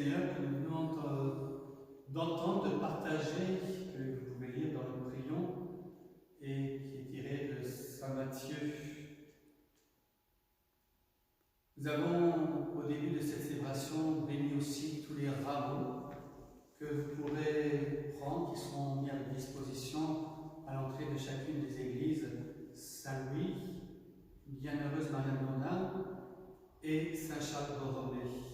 Seigneur que nous venons d'entendre, de partager, que vous pouvez lire dans le prion, et qui est tiré de Saint Matthieu. Nous avons, au début de cette célébration, béni aussi tous les rameaux que vous pourrez prendre, qui seront mis à votre disposition à l'entrée de chacune des églises Saint-Louis, Bienheureuse Marie-Blondin et Saint-Charles Borromée.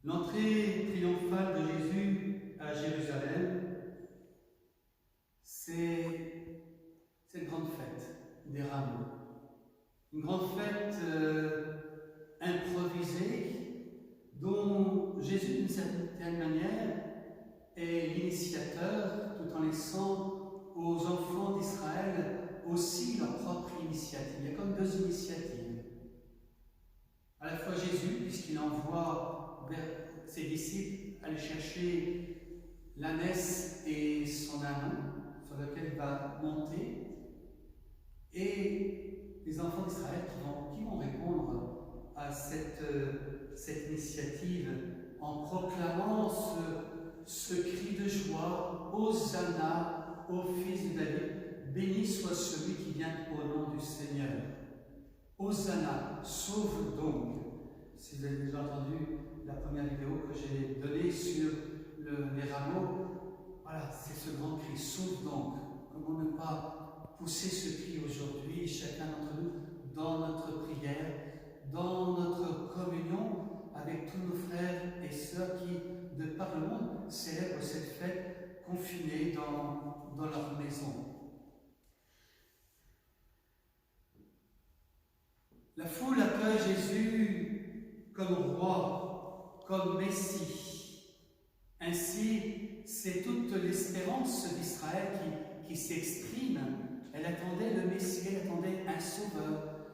L'entrée triomphale de Jésus à Jérusalem, c'est cette grande fête des rameaux. Une grande fête improvisée dont Jésus, d'une certaine manière, est l'initiateur, tout en laissant aux enfants d'Israël aussi leur propre initiative. Il y a comme deux initiatives. À la fois Jésus, puisqu'il envoie vers ses disciples aller chercher l'ânesse et son ânon, sur lequel il va monter, et les enfants d'Israël qui vont répondre à cette initiative en proclamant ce cri de joie: Hosanna au Fils de David, béni soit celui qui vient au nom du Seigneur. Hosanna, sauve donc. Si vous avez déjà entendu la première vidéo que j'ai donnée sur les rameaux, voilà, c'est ce grand cri, sauve donc. Comment ne pas pousser ce cri aujourd'hui, chacun d'entre nous, dans notre prière, dans notre communion avec tous nos frères et sœurs qui, de par le monde, célèbrent cette fête confinée dans leur maison. La foule accueille Jésus comme roi, comme Messie. Ainsi, c'est toute l'espérance d'Israël qui s'exprime. Elle attendait le Messie, elle attendait un sauveur,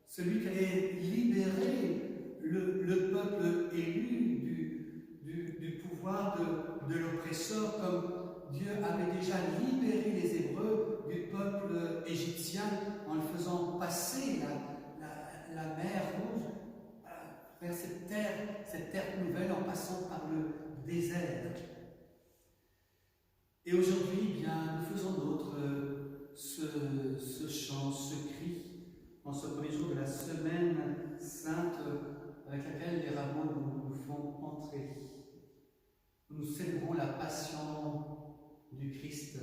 celui qui allait libérer le peuple élu du pouvoir de l'oppresseur, comme Dieu avait déjà libéré les Hébreux du peuple égyptien en le faisant passer la mer Rouge vers cette terre nouvelle en passant par le désert. Et aujourd'hui, bien, nous faisons nôtre ce chant, ce cri, en ce premier jour de la semaine sainte avec laquelle les rameaux nous font entrer. Nous célébrons la passion du Christ.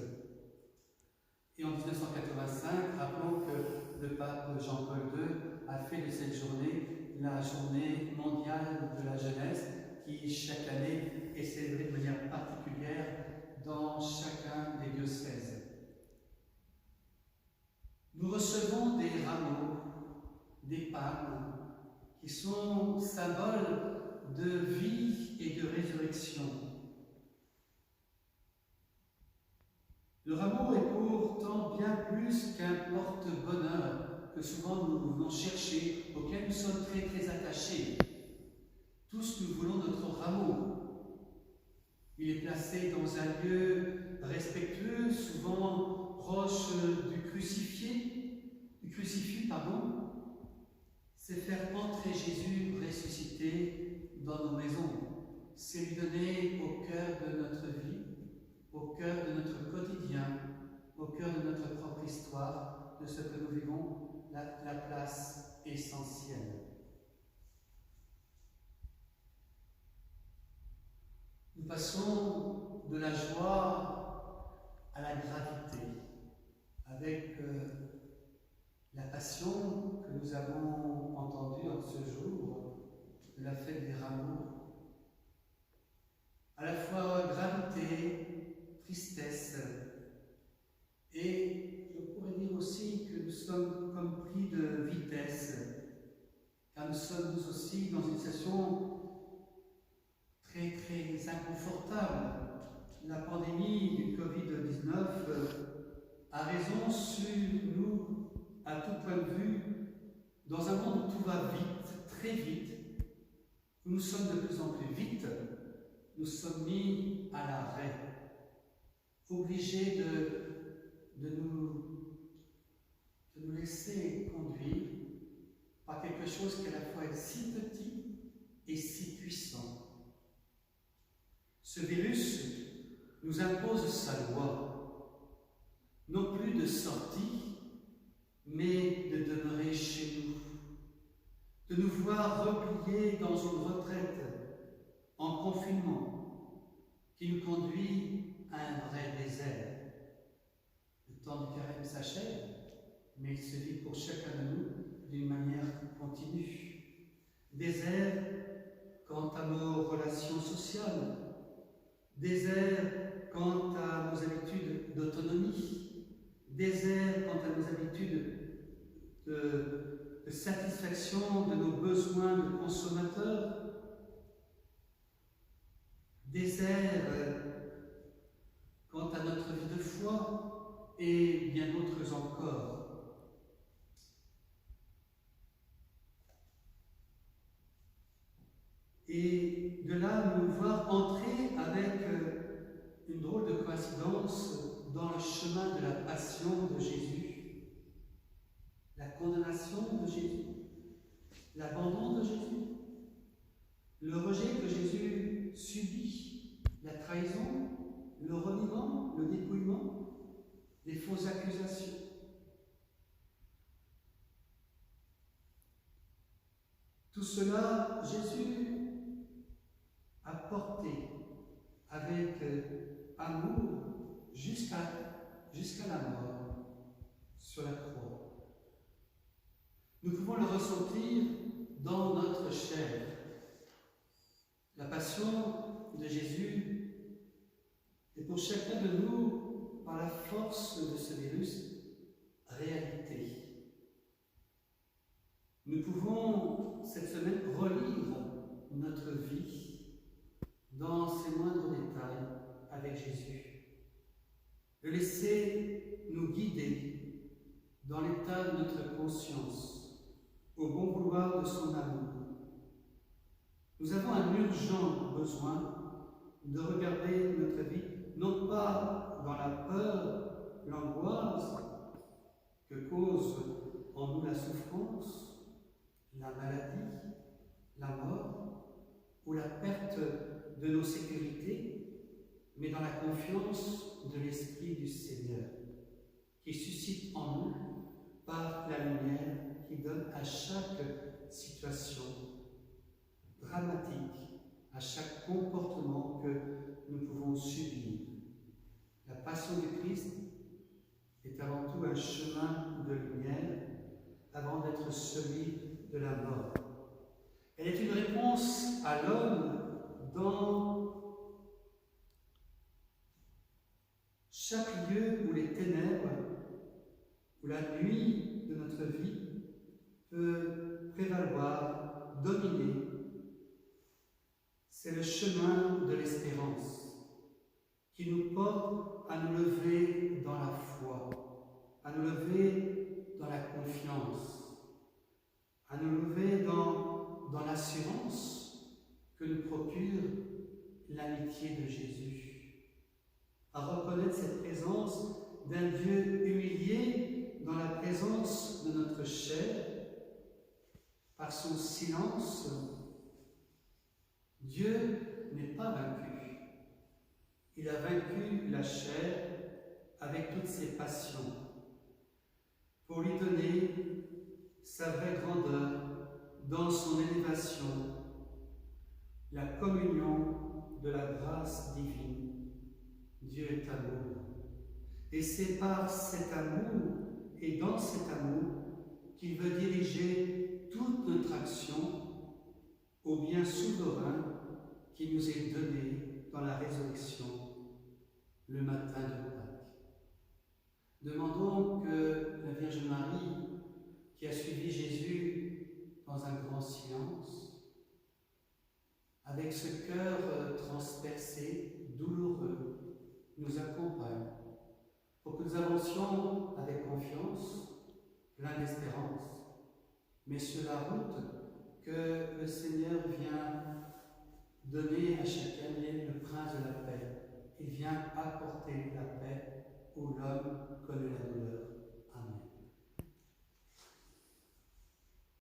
Et en 1985, rappelons que le pape Jean-Paul II a fait de cette journée la journée mondiale de la jeunesse, qui chaque année est célébrée de manière particulière dans chacun des diocèses. Nous recevons des rameaux, des palmes, qui sont symboles de vie et de résurrection. Le rameau est pourtant bien plus qu'un porte-bonheur que souvent nous venons chercher, auquel nous sommes très très attachés. Tous nous voulons notre rameau. Il est placé dans un lieu respectueux, souvent proche du crucifix, c'est faire entrer Jésus ressuscité dans nos maisons. C'est lui donner au cœur de notre vie, au cœur de notre quotidien, au cœur de notre propre histoire, de ce que nous vivons, la place essentielle. Nous passons de la joie à la gravité, avec la passion que nous avons entendue en ce jour de la fête des rameaux. À la fois gravité, tristesse, et je pourrais dire aussi que nous sommes comme pris de vitesse, car nous sommes nous aussi dans une situation très très inconfortable. La pandémie du Covid-19 a raison sur nous à tout point de vue, dans un monde où tout va vite, très vite, où nous sommes de plus en plus vite, nous sommes mis à l'arrêt, obligés de nous laisser conduire par quelque chose qui à la fois est si petit et si puissant. Ce virus nous impose sa loi, non plus de sortie, mais de demeurer chez nous, de nous voir repliés dans une retraite, en confinement, qui nous conduit à un vrai désert. Le temps du carême s'achève, mais il se vit pour chacun de nous d'une manière continue. Désert quant à nos relations sociales, désert quant à nos habitudes d'autonomie, désert quant à nos habitudes de satisfaction de nos besoins de consommateurs, désert quant à notre vie de foi et bien d'autres encore. Et de là, nous voir entrer avec une drôle de coïncidence dans le chemin de la passion de Jésus, la condamnation de Jésus, l'abandon de Jésus, le rejet que Jésus subit, la trahison, le reniement, le dépouillement, les fausses accusations. Tout cela, Jésus a porté avec amour jusqu'à la mort sur la croix. Nous pouvons le ressentir dans notre chair. La passion de Jésus est pour chacun de nous, par la force de ce virus, réalité. Nous pouvons cette semaine relire notre vie dans ses moindres détails avec Jésus. Le laisser nous guider dans l'état de notre conscience, au bon vouloir de son amour. Nous avons un urgent besoin de regarder notre vie, non pas dans la peur, l'angoisse que cause en nous la souffrance, la maladie, la mort ou la perte de nos sécurités, mais dans la confiance de l'Esprit du Seigneur, qui suscite en nous par la lumière qui donne à chaque situation dramatique, à chaque comportement que nous pouvons subir. La passion du Christ est avant tout un chemin de lumière avant d'être celui de la mort. Elle est une réponse à l'homme dans chaque lieu où les ténèbres, où la nuit de notre vie peut prévaloir, dominer. C'est le chemin de l'espérance qui nous porte à nous lever dans la foi, à nous lever dans la confiance, à nous lever dans l'assurance que nous procure l'amitié de Jésus, à reconnaître cette présence d'un Dieu humilié dans la présence de notre chair, par son silence. Dieu n'est pas vaincu. Il a vaincu la chair avec toutes ses passions, pour lui donner sa vraie grandeur dans son élévation, la communion de la grâce divine. Dieu est amour. Et c'est par cet amour et dans cet amour qu'il veut diriger toute notre action au bien souverain qui nous est donné dans la résurrection le matin de Pâques. Demandons que la Vierge Marie, qui a suivi Jésus dans un grand silence, avec ce cœur transpercé, douloureux, nous accompagne pour que nous avancions avec confiance, plein d'espérance, mais sur la route que le Seigneur vient donner à chacun, le prince de la paix. Il vient apporter la paix